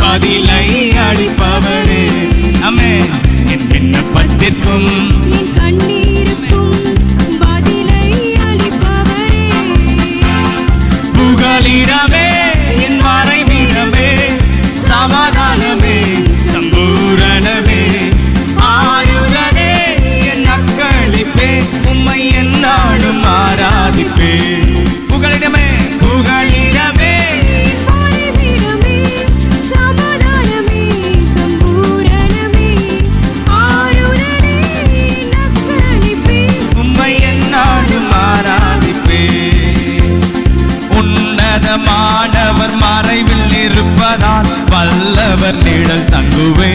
பதிலை அளிப்பவரே. ஆமென். என் விண்ணப்பத்திற்கும் என் கண்ணீருக்கும் பதிலை அளிப்பவரே. புகலிடமே, என் மறைவிடமே, சமாதானமே, சம்பூரணமே, ஆறுதலே, என் அக்களிப்பே, உம்மை என்னாலும் ஆராதிப்பே. புகலிடமே, புகலிடமே, மறைவிடமே, சமாதானமே, சம்பூரணமே, ஆறுதலே, நற்களிப்பே, உம்மை என்னாலும் ஆராதிப்பே. உன்னதமானவர் மறைவில் இருப்பதால் வல்லவர் நிழல் தங்குவே.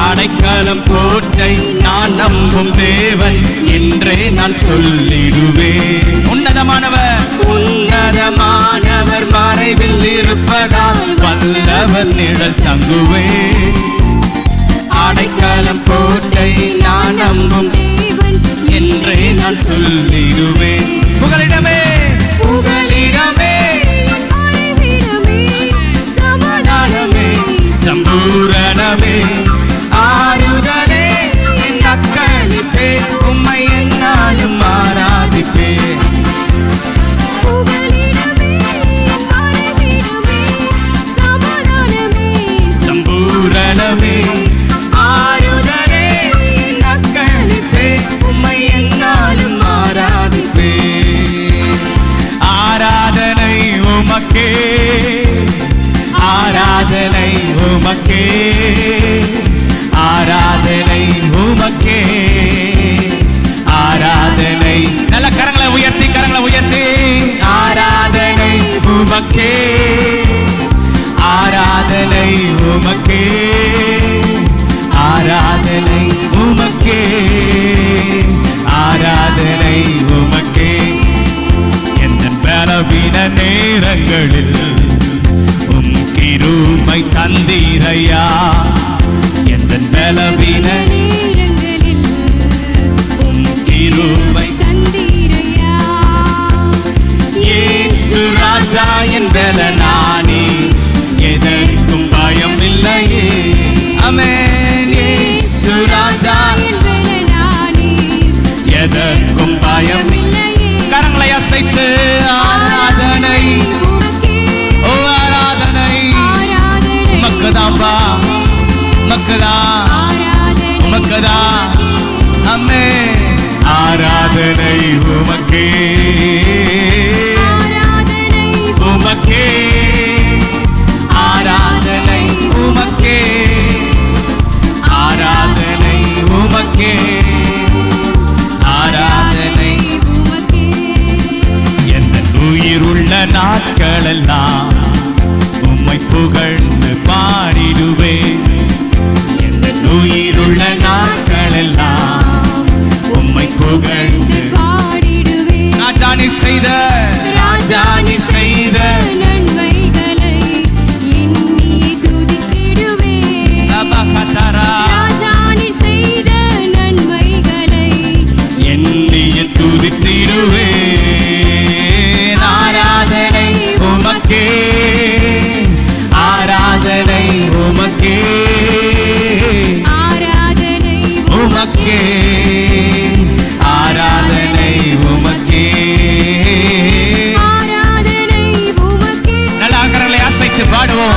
அடைக்கலம் கோட்டை நான் நம்பும் தேவன் என்றே நான் சொல்லிடுவே. உன்னதமானவர், உன்னதமானவர் மறைவில் இருப்பதால் வல்லவர் நிழல் தங்குவே. அடைக்கலம் கோட்டை நான் நம்பும் தேவன் என்றே நான் சொல்லிடுவே. புகலிடமே, புகலிடமே, மறைவிடமே, சமாதானமே, சம்பூரணமே, ஆறுதலே, என் அக்களிப்பே, உம்மை என்னாலும் ஆராதிப்பே. புகலிடமே, மறைவிடமே, சமாதானமே, சம்பூரணமே, ஆறுதலே, என் அக்களிப்பே, உம்மை என்னாலும் ஆராதிப்பே. ஆராதனை உமக்கே, ஆராதனை உமக்கே, ஆராதனை உமக்கே, ஆராதனை. நல்ல கரங்களை உயர்த்தி, கரங்களை உயர்த்தி. ஆராதனை உமக்கே, ஆராதனை உமக்கே, ஆராதனை உமக்கே, ஆராதனை உமக்கே. எந்த பலவீன நேரங்களில் உம் கிருபை தந்தீரையா. எந்த பலவீன நேரங்களில் உம் கிருபை தந்தீரையா. இயேசு ராஜா என் பலனானி, எதற்கும் பயம் இல்லையே. ஆமென். இயேசு ராஜா என் பலனானி, எதற்கும் பயம். இல்லையே. கரங்களை அசைத்து ஆராதனை, உமக்கே, ஓ ஆராதனை ஆராதனை, உமக்குதான்பா, உமக்குதா, ஆராதனை, உமக்குதா. அம்மே, ஆராதனை உமக்கே, ஆராதனை, உமக்கே, ஆராதனை உமக்கே, ஆராதனை உமக்கே, ஆராதனை. உமக்கே. என் உயிருள்ள நாட்களெல்லாம் உம்மை புகழ்ந்து பாடிடுவே. என் உயிருள்ள நாட்களெல்லாம் உம்மை புகழ்ந்து பாடிடுவே. ராஜா நீர் ஆராதனை உமக்கே. நல்ல கரங்களை அசைத்து பாடுவோம்.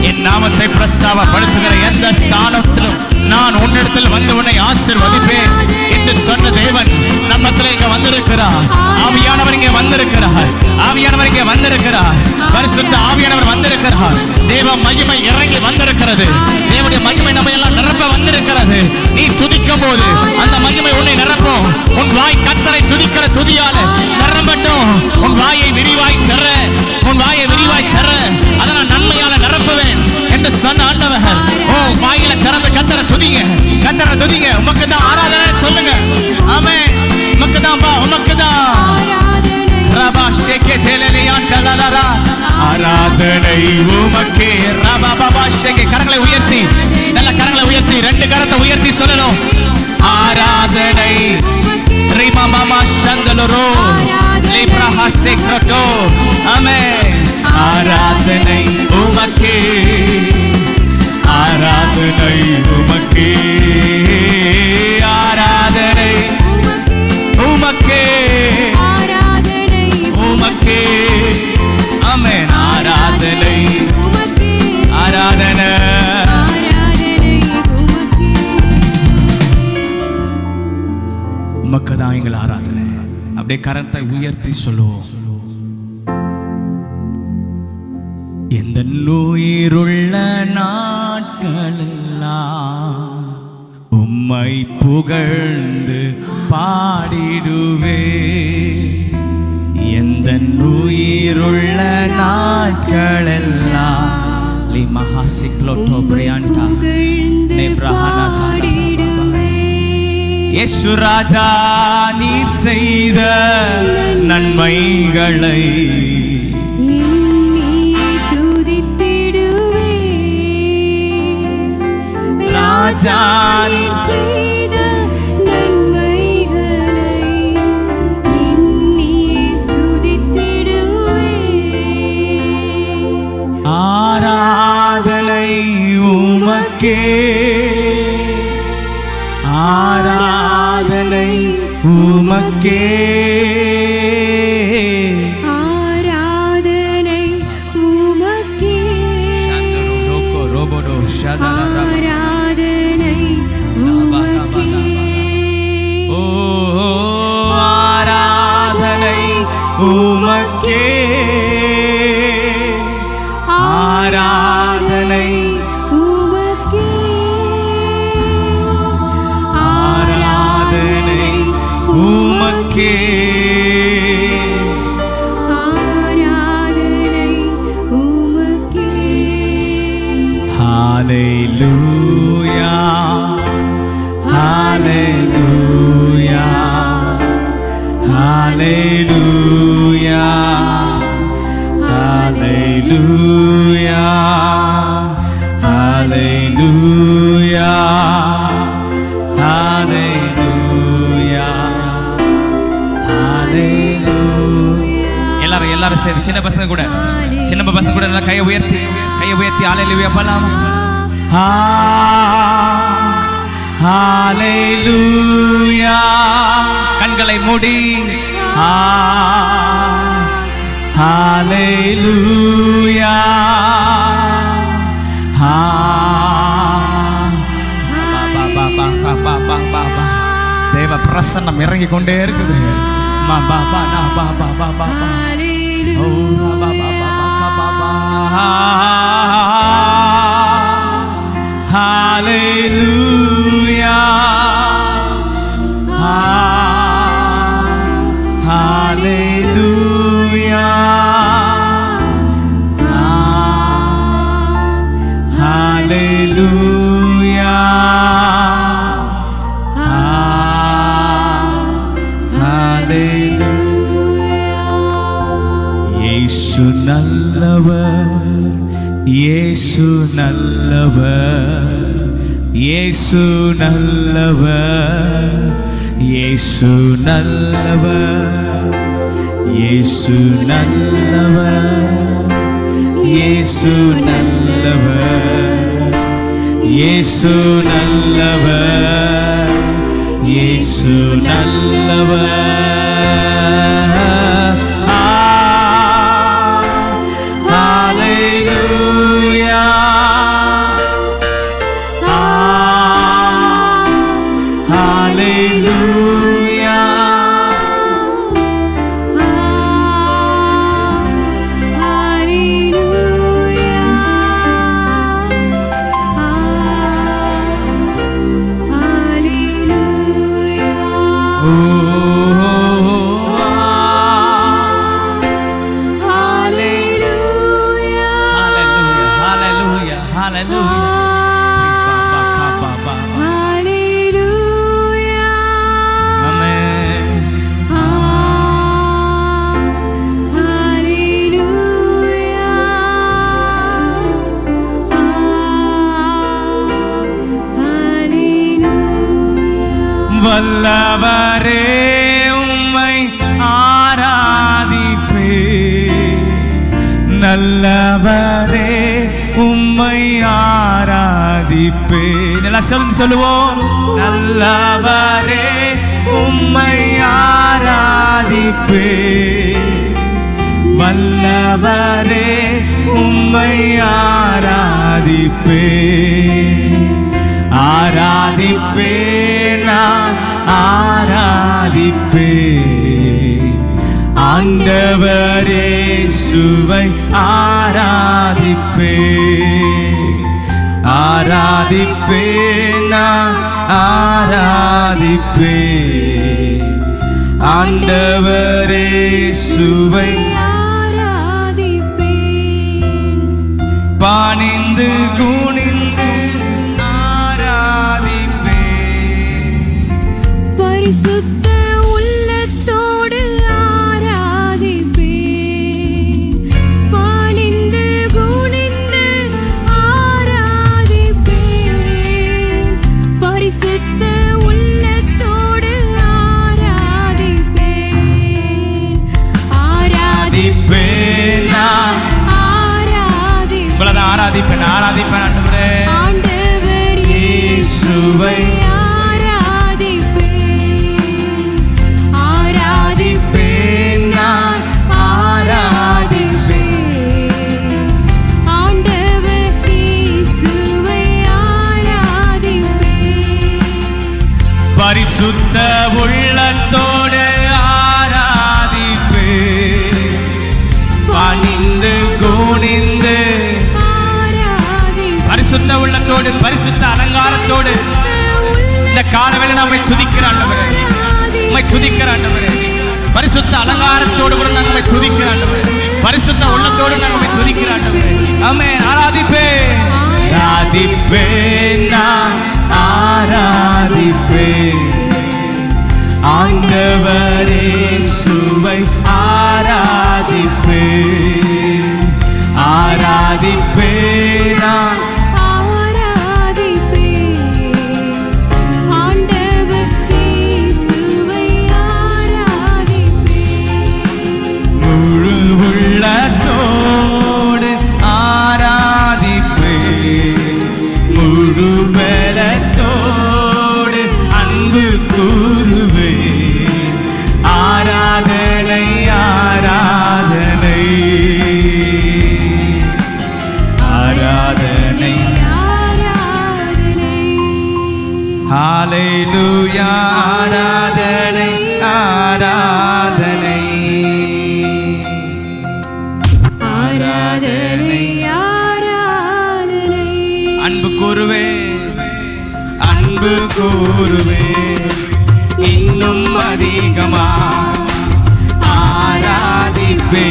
என் நாமத்தை பிரஸ்தாபப்படுத்துகிற எந்த ஸ்தானத்திலும் நான் உன்னிடத்தில் வந்து உன்னை ஆசீர்வதிப்பேன் என்று சொன்ன தேவன் நம்மத்தில் இங்க வந்திருக்கிறார். ஆவியானவர் இங்கே வந்திருக்கிறார். ஆவியானவர் இங்கே வந்திருக்கிறார். பரிசுத்த ஆவியானவர் வந்திருக்கிறார். தேவ மகிமை இறங்கி வந்திருக்கிறது. தேவனுடைய மகிமை நம்ம எல்லாம் நிரப்ப வந்திருக்கிறது. நீ துதிக்கும் போது அந்த மகிமை உன்னை நிரப்பும். உன் வாய் கர்த்தரை துதிக்கிற துதியால நிரம்பட்டும். உன் வாயை விரிவாய் தர, உன் வாயை விரிவாய் தர, அதை நான் நன்மையால நிரப்புவேன் என்று சொன்ன ஆண்டவர். ஓ, வாயில திறந்து கர்த்தரை துதிங்க, கர்த்தரை துதிங்க. உமக்கு தான் ஆராதனை சொல்லுங்க. ஆமென். உமக்கு தான் பா, உமக்கு தான். ரபா ஷேகே ஜெலலியான் தலலரா. ஆராதனை உமக்கே. ரபா பாபா ஷேகே. கரங்களை உயர்த்தி, நல்ல கரங்களை உயர்த்தி, ரெண்டு கரத்தை உயர்த்தி சொல்லணும். ஆராதனை ரிமா மாமா சந்தலரோ லிப்ரஹா செக்ரட்டோ. ஆமென். ஆராதனை உமக்கே. ஆராதனை உமக்கே. ஆராதனை உமக்கே. உமக்கே. ஆமென். ஆராதனை ஆராதனை உமக்கு தான் எங்கள் ஆராதனை. அப்படியே கரத்தை உயர்த்தி சொல்லுவோம். எந்த உயிருள்ள நாட்களெல்லாம் உம்மை புகழ்ந்து பாடிடுவே. எந்த உயிருள்ள நாட்களெல்லாம் லிமஹாசிக்லோட்டோ பிரியாண்டா நெப்ரஹானா இயேசு ராஜா நீர் செய்த நன்மைகளை ராஜா நீர் செய்த நன்மைகளை துதித்திடுவே. ஆராதனை உமக்கே. ஆராதனை உமக்கே. ஆராதனை உமக்கே. ஆராதனை உமக்கே. ஓ, ஆராதனை உமக்கே. ஆராதனை உமக்கே. ஆராதனை உமக்கே. ஆராதனை உமக்கே. ஹalleluya. ஹalleluya. ஹalleluya. ஹalleluya. ஹalleluya. ஹalleluya. ஹalleluya. எல்லாரும் சரி, சின்ன பசங்க கூட நல்லா கையை உயர்த்தி ஹalleluya பாடலாம். ஹalleluya. கண்களை மூடி ஹalleluya. தேவ பிரசன்னம் இறங்கி கொண்டே இருக்குது. ஹalleluya. ஹalleluya. ஹalleluya. இயேசு நல்லவர், இயேசு நல்லவர், இயேசு நல்லவர், இயேசு நல்லவர், இயேசு நல்லவர், இயேசு நல்லவர், இயேசு நல்லவர், இயேசு நல்லவர். வல்லவரே உம்மை ஆராதிப்பே, நல்லவரே உம்மை ஆராதிப்பே. நல்லா சொல்லுவோம். நல்லவரே உம்மை ஆராதிப்பே, வல்லவரே உம்மை ஆராதிப்பே, ஆராதிப்பே நான் ஆராதிப்பே, ஆண்டவரே சுவை ஆராதிப்பே, ஆராதிப்பே நான் ஆராதிப்பே, ஆண்டவரே சுவை ஆராதிப்பே, பணிந்து குனிந்து பரிசுத்த உள்ளத்தோடு ஆராதிப்பே, பணிந்து குனிந்து ஆராதிப்பே, பரிசுத்த உள்ளத்தோடு ஆராதிப்பே, ஆராதிப்பே நான் ஆராதிப்பேன், ஆராதிப்பேன் ஆராதிப்பேன் ஆண்டவரே, ஆண்டவர் இயேசுவை பரிசுத்த உள்ளத்தோடு ஆராதிப்பே, பணிந்து குனிந்து பரிசுத்த உள்ளத்தோடு பரிசுத்த அலங்காரத்தோடு இந்த காலவேளை நம்மை துதிக்கிற ஆண்டவரே, நம்மை துதிக்கிற ஆண்டவரே, பரிசுத்த அலங்காரத்தோடு கூட நம்மை துதிக்கிற ஆண்டவரே, பரிசுத்த உள்ளத்தோடு நம்மை துதிக்கிற ஆண்டவரே. ஆமென். ஆராதிப்பே ஆராதிப்பே நான் ஆராதிப்பே, ஆண்டவரே சுவை ஆராதிப்பே, ஆராதிப்பே நான் ஆராதிப்பே, ஆண்டவர் இயேசுவை ஆராதிப்பே, முழு உள்ளத்தோடு ஆராதிப்பே, முழு பலத்தோடு அன்பு கூறுவே, ஆராதனை ஆராதனை ஆராதனை ஆராதனை, ஹல்லேலூயா, ஆராதனை ஆராதனை ஆராதனை ஆராதனை, அன்பு கூறுவே அன்பு கூறுவே, இன்னும் அதிகமா ஆராதிப்பே,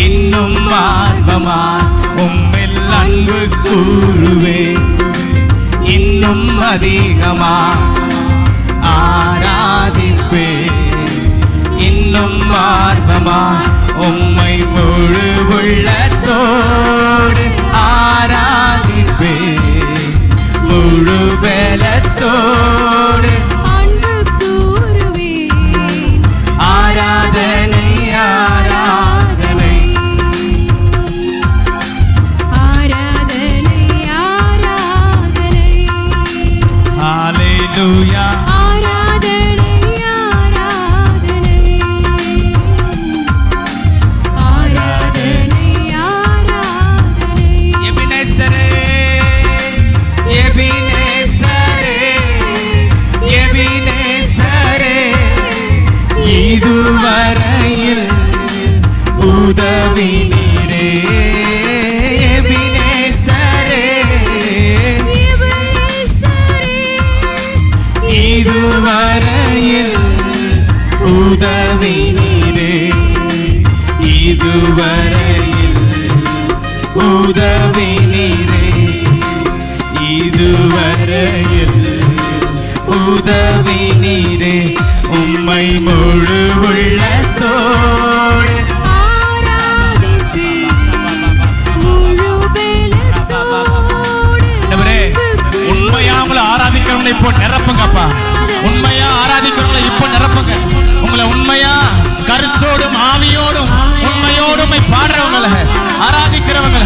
இன்னும் ஆர்வமா உம்மில் அன்பு கூறுவே, இன்னும் அதிகமா ஆராதிப்பே, இன்னும் ஆர்வமா உம்மை முழு உள்ளத்தோடு ஆராதிப்பே, முழு பலத்தோடு அன்பு கூறுவே, ஆராதனை ஆராதனை இதுவரையில் உதவி நீரே, இதுவரையில் உதவி நீரே, உம்மை முழு உள்ளத்தோடு உண்மையாமல ஆராதிக்கிறவங்களை இப்போ நிரப்புங்கப்பா. உண்மையா ஆராதிக்கிறவங்களை இப்போ நிரப்புங்க. உங்களை உண்மையா கருத்தோடும் ஆவியோடும் உண்மையோடும் பாடுறவங்கள ஆராதிக்கிறவங்கள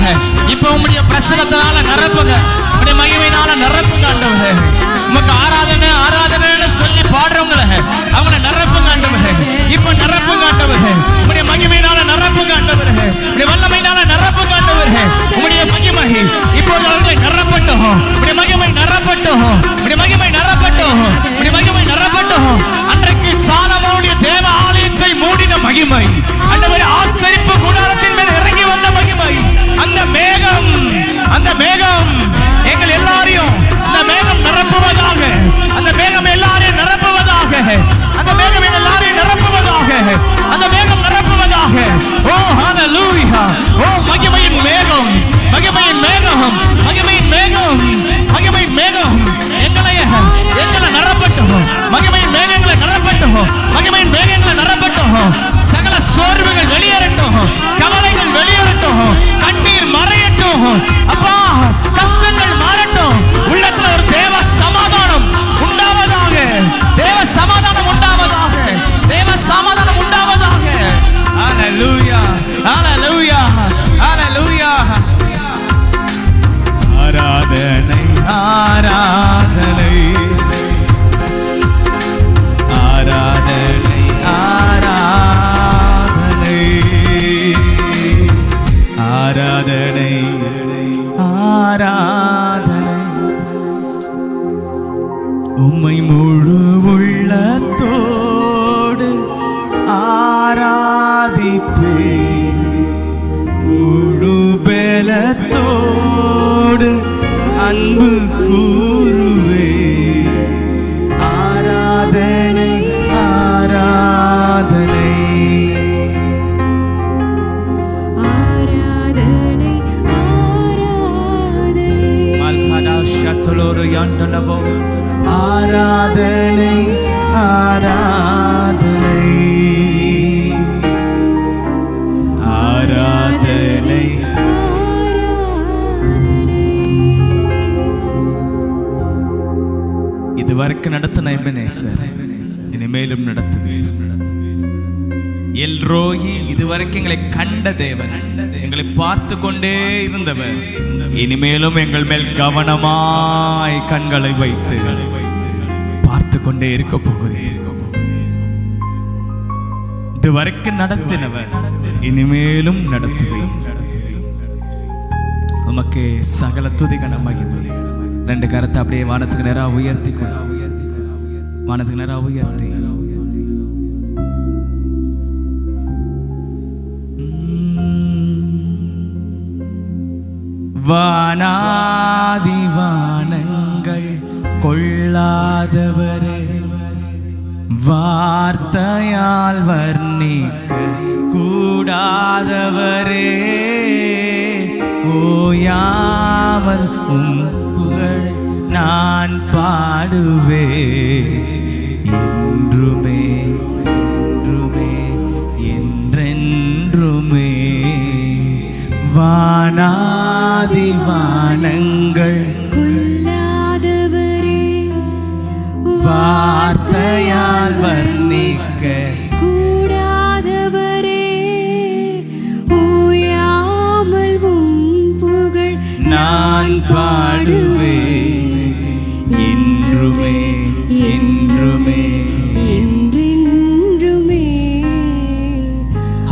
இப்போ உங்களுடைய பிரசனத்தினால நிரப்புங்க. உங்களுடைய மகிமையினால நிரப்புங்க ஆண்டவரே. உமக்கு ஆராதனை ஆராதனைன்னு சொல்லி பாடுறவங்கள அவங்கள நிரப்புங்க ஆண்டவரே. இப்போ நிரப்புங்க ஆண்டவரே. உங்களுடைய மகிமையினால நிரப்புங்க ஆண்டவரே. உங்களுடைய வல்லமையினால நிரப்புங்க ஆண்டவரே. உங்களுடைய மகிமை இப்போது அவர்களை நிரப்பட்டும். உங்களுடைய மகிமை நிரப்பட்டும். உங்களுடைய மகிமை நிரப்பட்டும். உங்களுடைய மகிமை நிரப்பட்டும். அன்றைக்கு சாலமோனுடைய தேவ ஆலயத்தை மூடின மகிமை, ஆண்டவரே ஆசரிப்பு கூடாரத்தின் மேல் இறங்கி வந்த மகிமை, அந்த மேகம் எங்கள் எல்லாரையும் அந்த மேகம் நிரப்புவதாக. அந்த மேகம் எல்லாரையும் நிரப்புவதாக. அந்த மேகம் எல்லாரையும் நிரப்புவதாக. அந்த மேகம் நிரப்புவதாக. ஓ ஹalleluya. ஓ மகிமையின் மேகம், மகிமையின் மேகம், மகிமையின் மேகம், மகிமையின் மேகம் எங்களை நிரப்பட்டும். மகிமையின் மேகங்களை நிரப்பட்டும். மகிமையின் மேகங்களை நிரப்பட்டும். சகல சோர்வுகள் வெளியேறட்டும். கவலைகள் வெளியேறட்டும். கண்ணீர் மறையட்டும். அப்பா கஷ்டங்கள் மாறட்டும். உள்ளத்துல ஒரு தேவ சமாதானம் உண்டாவதாக. தேவ சமாதானம் உண்டாவதாக. தேவ சமாதானம் உண்டாவதாக. ஹalleluya, ஹalleluya, ஹalleluya. ஆராதனை ஆராதனை ஆராதனை ஆராதனை ஆராதனை ஆராதனை உம்மை முழு உள்ளத்தோடு ஆராதிப்பே, முழு பலத்தோடு அன்பு கூறுவே. ஆராதனை ஆராதனை ஆராதனை ஆராதனை மல்கடா ஷத்லோரு யாண்டலபோ. ஆராதனை ஆராதனை ஆராதனை. இதுவரைக்கும் நடத்தின எபனேசர் இனிமேலும் நடத்துவேன். எல்ரோயி இதுவரைக்கும் எங்களை கண்ட தேவன், எங்களை பார்த்து கொண்டே இருந்தவர், இனிமேலும் எங்கள் மேல் கவனமாய் கண்களை வைத்து பார்த்து கொண்டே இருக்க போகிறேன். இதுவரைக்கும் நடத்தினவர் இனிமேலும் நடத்துவேன். உமக்கு சகல துதிகன மகிமை. ரெண்டு கரத்தை அப்படியே வானத்துக்கு நேராக உயர்த்தி வானத்துக்கு நேராக உயர்த்தி வானாதி வானங்கள் கொள்ளாதவரே, வார்த்தையால் வர்ணிக்க கூடாதவரே, ஓயாமல் உம் புகழ் நான் பாடுவே என்றுமே என்றுமே என்றென்றுமே. வானாதி வானங்கள் கொள்ளாதவரே, வார்த்தையால் வர்ணிக்க கூடாதவரே, ஓயாமல் உம் புகழ் நான் பாடுவே என்றுமே என்றுமே என்றென்றுமே.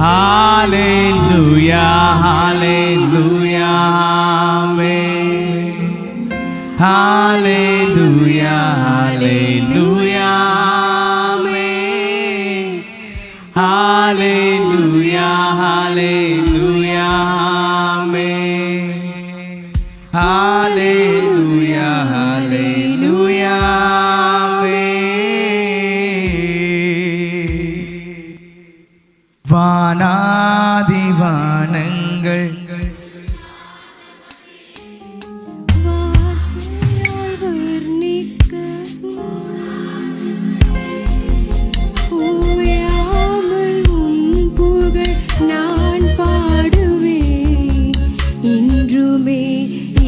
ஹalleluya ஹalleluya ஆமென். ஹalleluya ஹalleluya ஆமென். ஹalleluya ஹalleluya ஆமென். ஹalleluya ஹalleluya ஆமென். வானாதி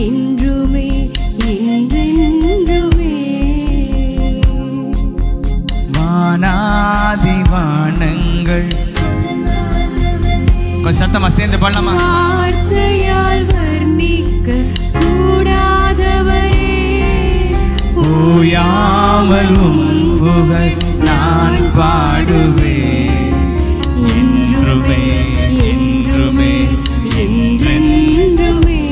என்றுமே என்றென்றுமே. வானாதி வானங்கள் கொஞ்சம் சத்தமா சேர்ந்து பண்ணலாமா? வார்த்தையால் வர்ணிக்க கூடாதவரே, ஓயாமல் உம் புகழ் நான் பாடுவேன் என்றுமே என்றுமே என்றென்றுமே.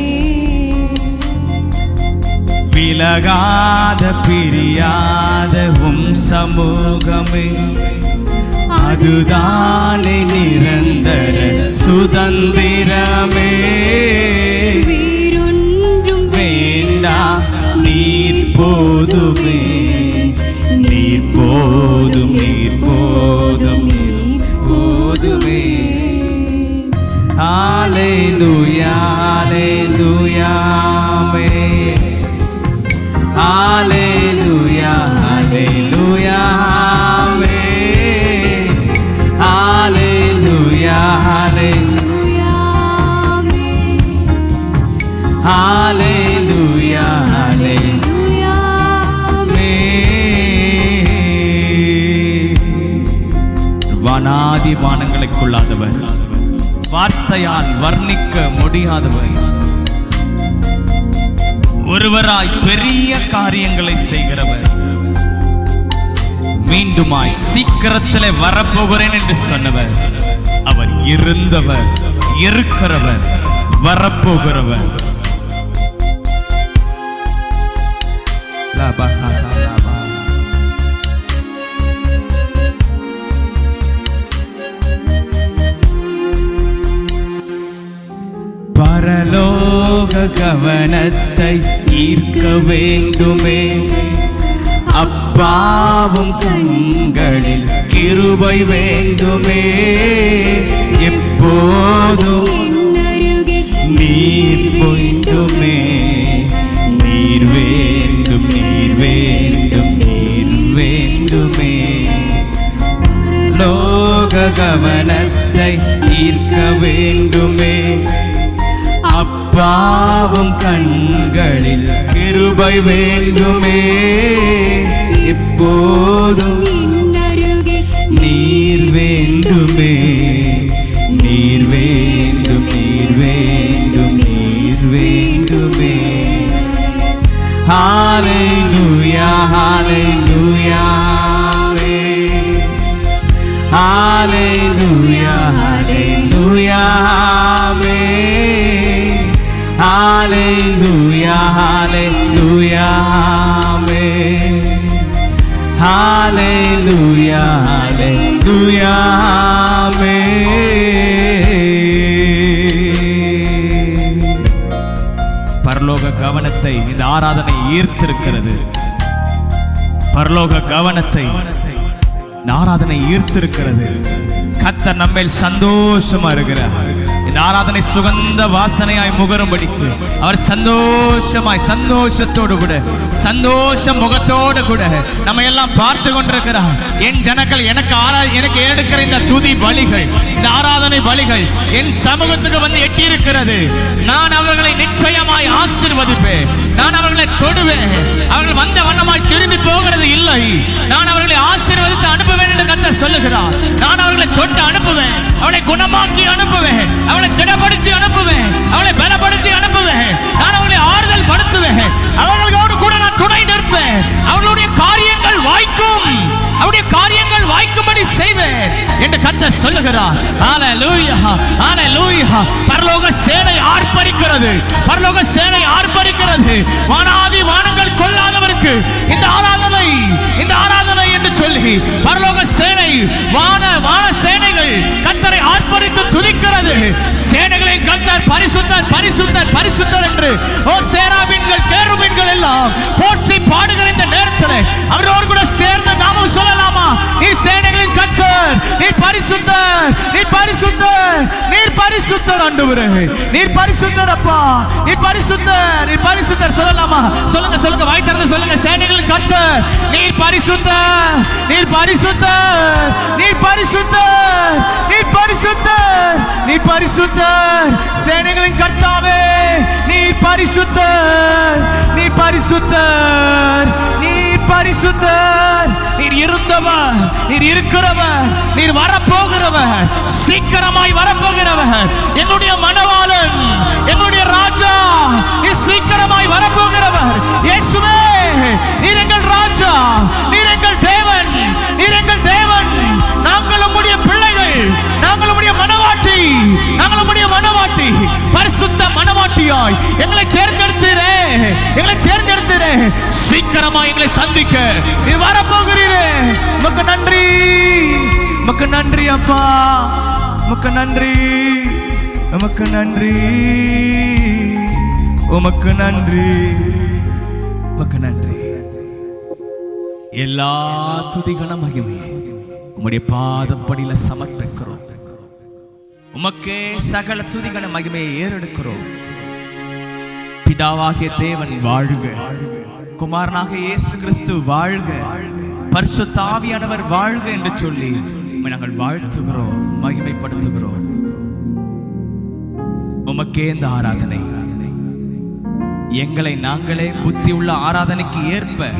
விலகாத பிரியாத உம் சமூகமே, அதுதானே நிரந்தர சுதந்திரமே. வேறொன்றும் வேண்டாம் நீர் போதுமே, நீர் போதும் நீர் போதும் நீர் போதுமே. ஹalleluya ஹalleluya ஹalleluya ஹalleluya ஹalleluya ஹalleluya ஹalleluya. வானாதி வானங்களுக்குள்ளாதவர், வார்த்தையால் வர்ணிக்க முடியாதவர், ஒருவராய் பெரிய காரியங்களை செய்கிறவர், மீண்டுமாய் சீக்கிரத்திலே வரப்போகிறேன் என்று சொன்னவர், அவர் இருந்தவர், இருக்கிறவர், வரப்போகிறவர். பரலோக கவனத்தை ஈர்க்க வேண்டுமே, அப்பாவும் கண்களில் கிருபை வேண்டுமே. எப்போதும் என்னருகே நீர் வேண்டுமே, நீர் வேண்டும் நீர் வேண்டும் நீர் வேண்டுமே. லோக கவனத்தை ஈர்க்க வேண்டுமே, அப்பாவும் கண்களில் கிருபை வேண்டுமே. எப்போதும் என்னருகே நீர் வேண்டுமே, நீர் வேண்டும் நீர் வேண்டும் நீர் வேண்டுமே. ஹalleluya ஹalleluya ஹalleluya ஹalleluya ஹalleluya ஹalleluya ஹalleluya ஹalleluya. பரலோக கவனத்தை இந்த ஆராதனை ஈர்த்திருக்கிறது. பரலோக கவனத்தை இந்த ஆராதனை ஈர்த்திருக்கிறது. கர்த்தர் நம்மேல் சந்தோஷமா இருக்கிறார். இந்த ஆராதனை சுகந்த வாசனையாய் முகரும்படிக்கு அவர் சந்தோஷமாய் சந்தோஷத்தோடு கூட சந்தோஷ முகத்தோடு கூட நம்ம எல்லாம் பார்த்து கொண்டிருக்கிறார். என் ஜனங்கள் எனக்கு எடுக்கிற இந்த துதி பலிகள், இந்த ஆராதனை பலிகள் என் சமூகத்துக்கு வந்து எட்டி இருக்கிறது. நான் அவர்களை நிச்சயமாய் ஆசீர்வதிப்பேன். நான் அவர்களை தொடுவேன். அவர்கள் வந்த வண்ணமாய் திரும்பி போகிறது இல்லை. நான் அவர்களை ஆசீர்வதித்து அனுப்புவேன் என்று கர்த்தர் சொல்லுகிறார். நான் அவர்களை தொட்டு அனுப்புவேன். அவளை குணமாக்கி அனுப்புவேன். அவளை திடப்படுத்தி அனுப்புவேன். அவளை பலப்படுத்தி அனுப்புவேன். நான் அவர்களை ஆறுதல் படுத்துவேன். அவர்களோடு கூட நான் துணை நிற்பேன். அவர்களுடைய காரியங்கள் வாய்க்கும். அவருடைய காரியங்கள் வாய்க்கும்படி செய்வேன் என்று கர்த்தர் சொல்லுகிறார். ஹalleluya ஹalleluya. பரலோக சேனை ஆர்ப்பரிக்கிறது. பரலோக சேனை ஆர்ப்பரிக்கிறது. வானாதி வானங்கள் கொள்ளாதவருக்கு இந்த ஆராதனை என்று சொல்லி பரலோக சேனை வான சேனைகள் கர்த்தரை ஆர்ப்பரித்து துதிக்கிறது. சேனைகளின் கர்த்தர் பரிசுத்தர் பரிசுத்தர் பரிசுத்தர் என்று ஓ சேராபீன்கள் கேருபீன்கள் எல்லாம் போற்றி பாடுகிற இந்த நேரத்தில் அவரோடு கூட சேர்ந்து நாமும் சொல்லலாமா? நீ சேனைகளின் கர்த்தர், நீ பரிசுத்தர், நீ பரிசுத்தர், நீ பரிசுத்தர் ஆண்டவரே, நீ பரிசுத்தர் அப்பா, நீ பரிசுத்தர், நீ பரிசுத்தர். சொல்லலாமா? சொல்லுங்க சொல்லுங்க, வாய் திறந்து சொல்லுங்க. சேனைகளின் கர்த்தர், நீ பரிசுத்தர், நீ பரிசுத்தர், நீ பரிசுத்தர், நீ பரிசுத்தர், நீ பரிசுத்தர். சேனைகளின் கர்த்தாவே, நீ பரிசுத்தர், நீ பரிசுத்தர், நீ பரிசுத்தர். நீர் இருந்தவர், நீர் இருக்கிறவர், நீர் வரப்போகிறவர், சீக்கிரமாய் வரப்போகிறவர். என்னுடைய மணவாளன், என்னுடைய ராஜா, நீர் சீக்கிரமாய் வரப்போகிறவர். இயேசுவே, நீர் எங்கள் ராஜா, நீர் எங்கள் தேவன், நீர் எங்கள் தேவன். நாங்கள் உம்முடைய பிள்ளைகள், நாங்கள் உம்முடைய மனவாட்டி, நாங்கள் உம்முடைய மனவாட்டி, பரிசுத்த மனவாட்டியாய் எங்களை தேர்ந்தெடுத்தீரே, எங்களை தேர்ந்தெடுத்தீரே. சீக்கிரமா எங்களை சந்திக்க நீர் வரப்போகிறீரே. உமக்கு நன்றி, உமக்கு நன்றி அப்பா, உமக்கு நன்றி, உமக்கு நன்றி, உமக்கு நன்றி, உமக்கு நன்றி. எல்லா துதிகன மகிமையை உம்முடைய பாதப்படியில சமர்ப்பிக்கிறோம். உமக்கே சகல துதிகன மகிமையை ஏறெடுக்கிறோம். பிதாவாகிய தேவன் வாழ்க, குமாரனாக இயேசு கிறிஸ்து வாழ்க, பரிசுத்த ஆவியானவர் வாழ்க என்று சொல்லி நாங்கள் வாழ்த்துகிறோம், மகிமைப்படுத்துகிறோம். உமக்கே இந்த ஆராதனை. எங்களை நாங்களே புத்தி உள்ள ஆராதனைக்கு ஏற்ப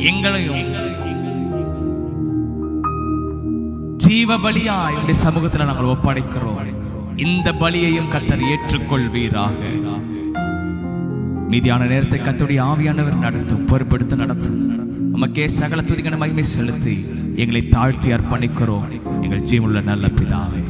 எங்களையும் ஜீவ பலியா என்னுடைய சமூகத்தில் நாங்கள் ஒப்படைக்கிறோம். இந்த பலியையும் கர்த்தர் ஏற்றுக்கொள்வீராக. மீதியான நேரத்தை கர்த்தருடைய ஆவியானவர் நடத்தும், பொறுப்பெடுத்து நடத்தும். நமக்கே சகல துதிகன மகிமை செலுத்தி எங்களை தாழ்த்தி அர்ப்பணிக்கிறோம். எங்கள் ஜீவனுள்ள நல்ல பிதாவே.